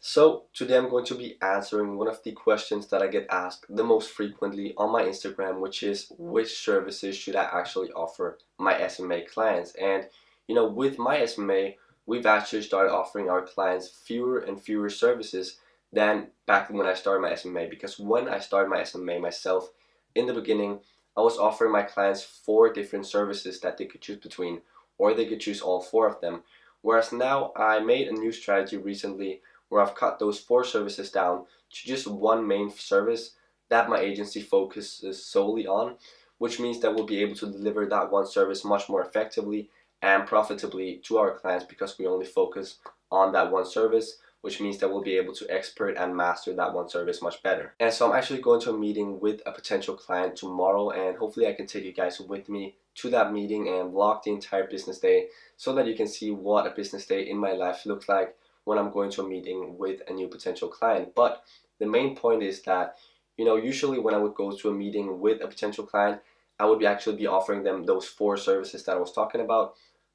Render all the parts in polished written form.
So today I'm going to be answering one of the questions that I get asked the most frequently on my Instagram, which is which services should I actually offer my SMA clients? And with my SMA, we've actually started offering our clients fewer and fewer services than back when I started my SMA. Because when I started my SMA myself, in the beginning, I was offering my clients 4 different services that they could choose between, or they could choose all 4 of them. Whereas now I made a new strategy recently where I've cut those 4 services down to just one main service that my agency focuses solely on, which means that we'll be able to deliver that one service much more effectively and profitably to our clients because we only focus on that one service, which means that we'll be able to expert and master that one service much better. And so I'm actually going to a meeting with a potential client tomorrow, and hopefully I can take you guys with me to that meeting and vlog the entire business day so that you can see what a business day in my life looks like when I'm going to a meeting with a new potential client. But the main point is that, usually when I would go to a meeting with a potential client, I would actually be offering them those 4 services that I was talking about.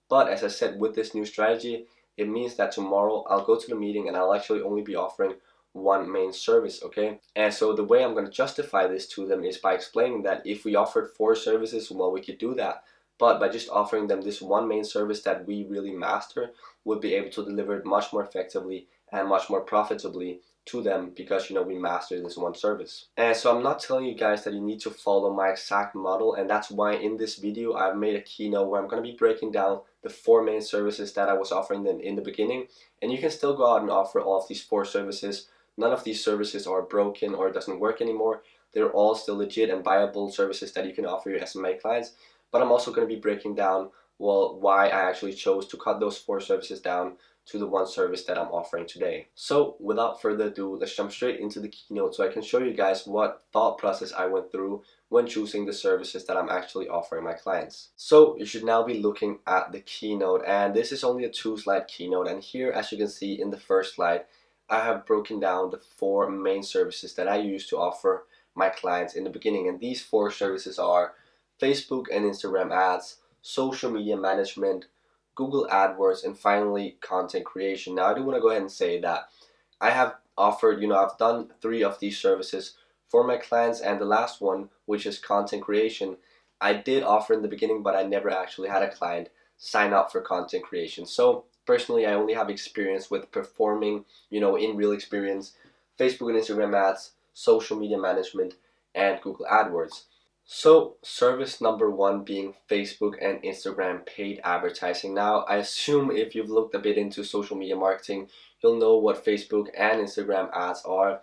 But as I said, with this new strategy, it means that tomorrow I'll go to the meeting and I'll actually only be offering one main service, okay? And so the way I'm going to justify this to them is by explaining that if we offered 4 services, well, we could do that. But by just offering them this one main service that we really master, we'll be able to deliver it much more effectively and much more profitably to them because we master this one service. And so I'm not telling you guys that you need to follow my exact model, and that's why in this video I've made a keynote where I'm going to be breaking down the 4 main services that I was offering them in the beginning, and you can still go out and offer all of these 4 services. None of these services are broken or doesn't work anymore. They're all still legit and viable services that you can offer your SMA clients. But I'm also going to be breaking down, well, why I actually chose to cut those 4 services down to the one service that I'm offering today. So without further ado, let's jump straight into the keynote so I can show you guys what thought process I went through when choosing the services that I'm actually offering my clients. So you should now be looking at the keynote, and this is only a 2-slide keynote, and here, as you can see in the first slide, I have broken down the 4 main services that I use to offer my clients in the beginning. And these 4 services are Facebook and Instagram ads, social media management, Google AdWords, and finally content creation. Now I do want to go ahead and say that I have offered, I've done 3 of these services for my clients, and the last one, which is content creation, I did offer in the beginning, but I never actually had a client sign up for content creation. So personally, I only have experience with performing, in real experience, Facebook and Instagram ads, social media management, and Google AdWords. So service number 1 being Facebook and Instagram paid advertising. Now I assume if you've looked a bit into social media marketing, you'll know what Facebook and Instagram ads are.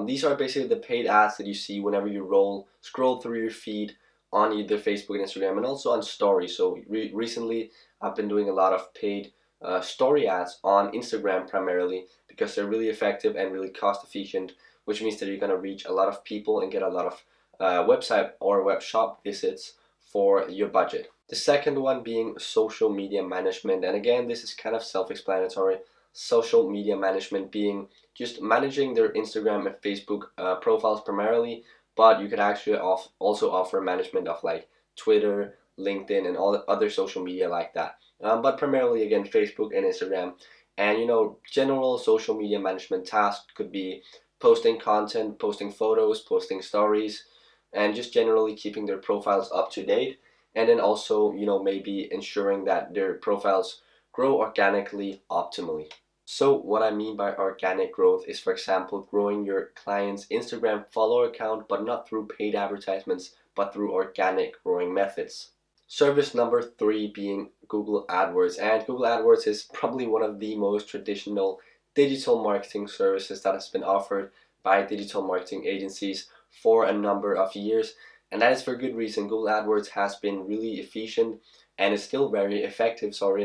These are basically the paid ads that you see whenever you scroll through your feed on either Facebook and Instagram, and also on stories. So recently I've been doing a lot of paid story ads on Instagram primarily because they're really effective and really cost efficient, which means that you're going to reach a lot of people and get a lot of website or web shop visits for your budget. The second one being social media management, and again this is kind of self-explanatory. Social media management being just managing their Instagram and Facebook profiles primarily, but you could actually also offer management of like Twitter, LinkedIn, and all the other social media like that. But primarily again Facebook and Instagram. And general social media management tasks could be posting content, posting photos, posting stories, and just generally keeping their profiles up to date. And then also, maybe ensuring that their profiles grow organically optimally. So what I mean by organic growth is, for example, growing your client's Instagram follower account, but not through paid advertisements, but through organic growing methods. Service number 3 being Google AdWords, and Google AdWords is probably one of the most traditional digital marketing services that has been offered by digital marketing agencies for a number of years, and that is for good reason. Google AdWords has been really efficient and is still very effective, for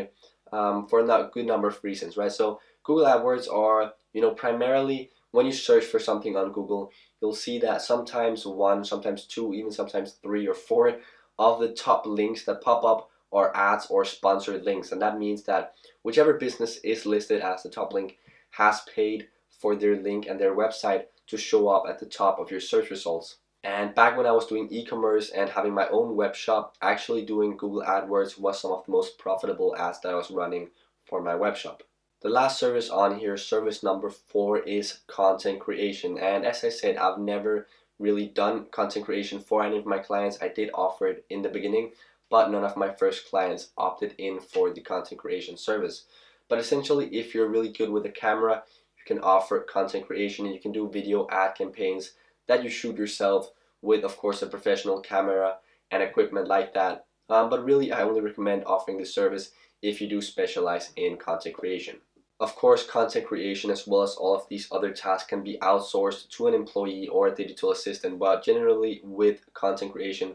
a good number of reasons, right? So Google AdWords are, primarily when you search for something on Google, you'll see that sometimes 1, sometimes 2, even sometimes 3 or 4 of the top links that pop up are ads or sponsored links, and that means that whichever business is listed as the top link has paid for their link and their website to show up at the top of your search results. And back when I was doing e-commerce and having my own web shop, actually doing Google AdWords was some of the most profitable ads that I was running for my web shop. The last service on here, service number 4, is content creation. And as I said, I've never really done content creation for any of my clients. I did offer it in the beginning, but none of my first clients opted in for the content creation service. But essentially, if you're really good with a camera, you can offer content creation and you can do video ad campaigns that you shoot yourself with, of course, a professional camera and equipment like that. But really, I only recommend offering this service if you do specialize in content creation. Of course, content creation as well as all of these other tasks can be outsourced to an employee or a digital assistant, but generally with content creation,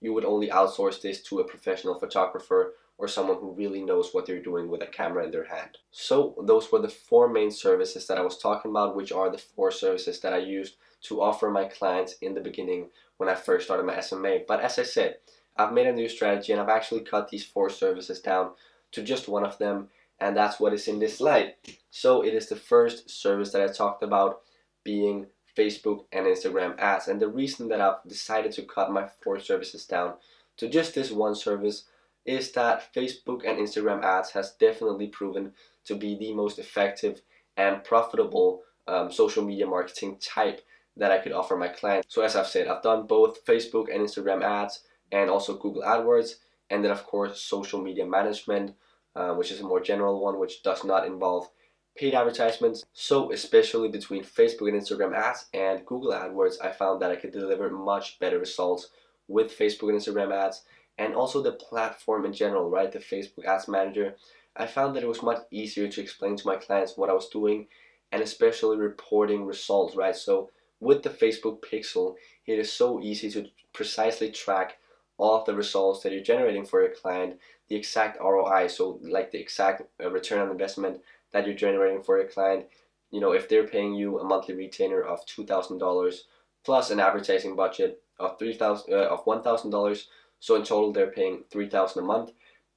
you would only outsource this to a professional photographer or someone who really knows what they're doing with a camera in their hand. So those were the 4 main services that I was talking about, which are the 4 services that I used to offer my clients in the beginning when I first started my SMA. But as I said, I've made a new strategy and I've actually cut these 4 services down to just one of them, and that's what is in this slide. So it is the first service that I talked about, being Facebook and Instagram ads. And the reason that I've decided to cut my 4 services down to just this one service is that Facebook and Instagram ads has definitely proven to be the most effective and profitable social media marketing type that I could offer my clients. So as I've said, I've done both Facebook and Instagram ads and also Google Adwords, and then of course social media management, which is a more general one, which does not involve paid advertisements. So especially between Facebook and Instagram ads and Google AdWords, I found that I could deliver much better results with Facebook and Instagram ads, and also the platform in general, right? The Facebook Ads Manager. I found that it was much easier to explain to my clients what I was doing, and especially reporting results, right? So with the Facebook Pixel, it is so easy to precisely track all of the results that you're generating for your client, the exact ROI, so like the exact return on investment that you're generating for your client. You know, if they're paying you a monthly retainer of $2,000 plus an advertising budget of $1,000, so in total they're paying $3,000 a month,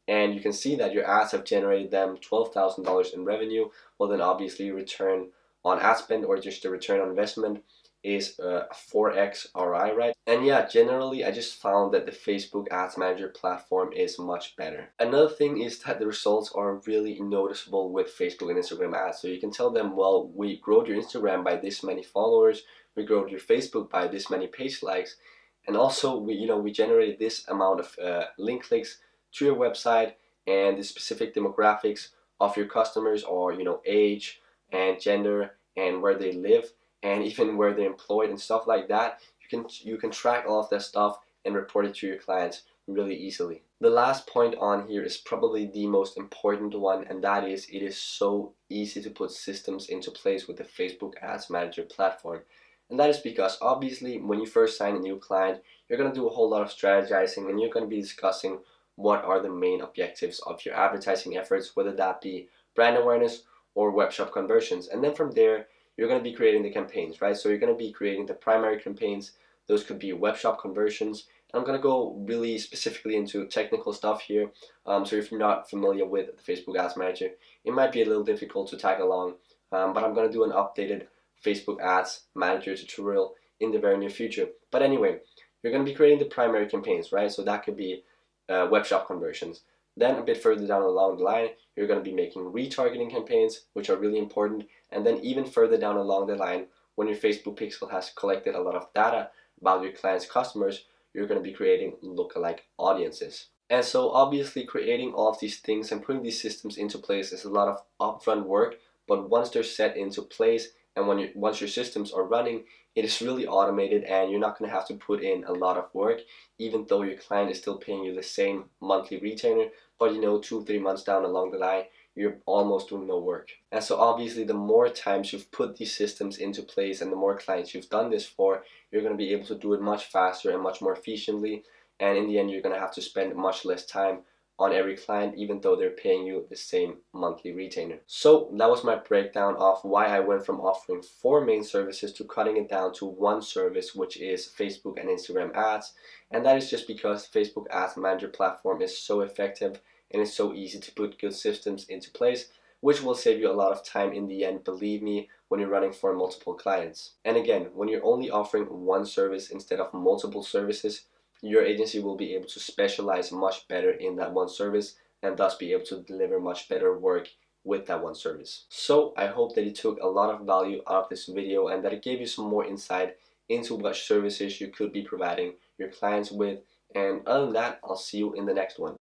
and you can see that your ads have generated them $12,000 in revenue. Well, then obviously return on ad spend, or just the return on investment, is 4x ROI, right? And yeah, generally I just found that the Facebook Ads Manager platform is much better. Another thing is that the results are really noticeable with Facebook and Instagram ads. So you can tell them, well, we growed your Instagram by this many followers, we growed your Facebook by this many page likes, and also we generated this amount of link clicks to your website, and the specific demographics of your customers are age and gender and where they live, and even where they're employed and stuff like that. You can track all of that stuff and report it to your clients really easily. The last point on here is probably the most important one, and that is it is so easy to put systems into place with the Facebook Ads Manager platform. And that is because obviously when you first sign a new client, you're going to do a whole lot of strategizing, and you're going to be discussing what are the main objectives of your advertising efforts, whether that be brand awareness or webshop conversions. And then from there, you're going to be creating the campaigns, right? So you're going to be creating the primary campaigns. Those could be webshop conversions. I'm going to go really specifically into technical stuff here. So if you're not familiar with the Facebook Ads Manager, it might be a little difficult to tag along. But I'm going to do an updated Facebook Ads Manager tutorial in the very near future. But anyway, you're going to be creating the primary campaigns, right? So that could be webshop conversions. Then a bit further down along the line, you're going to be making retargeting campaigns, which are really important. And then even further down along the line, when your Facebook Pixel has collected a lot of data about your clients' customers, you're going to be creating lookalike audiences. And so obviously creating all of these things and putting these systems into place is a lot of upfront work, but once they're set into place and once your systems are running, it is really automated, and you're not going to have to put in a lot of work, even though your client is still paying you the same monthly retainer. But 2-3 months down along the line, you're almost doing no work. And so obviously the more times you've put these systems into place and the more clients you've done this for, you're going to be able to do it much faster and much more efficiently. And in the end, you're going to have to spend much less time on every client, even though they're paying you the same monthly retainer. So that was my breakdown of why I went from offering 4 main services to cutting it down to one service, which is Facebook and Instagram ads. And that is just because Facebook Ads Manager platform is so effective and it's so easy to put good systems into place, which will save you a lot of time in the end, believe me, when you're running for multiple clients. And again, when you're only offering one service instead of multiple services, your agency will be able to specialize much better in that one service and thus be able to deliver much better work with that one service. So I hope that you took a lot of value out of this video and that it gave you some more insight into what services you could be providing your clients with. And other than that, I'll see you in the next one.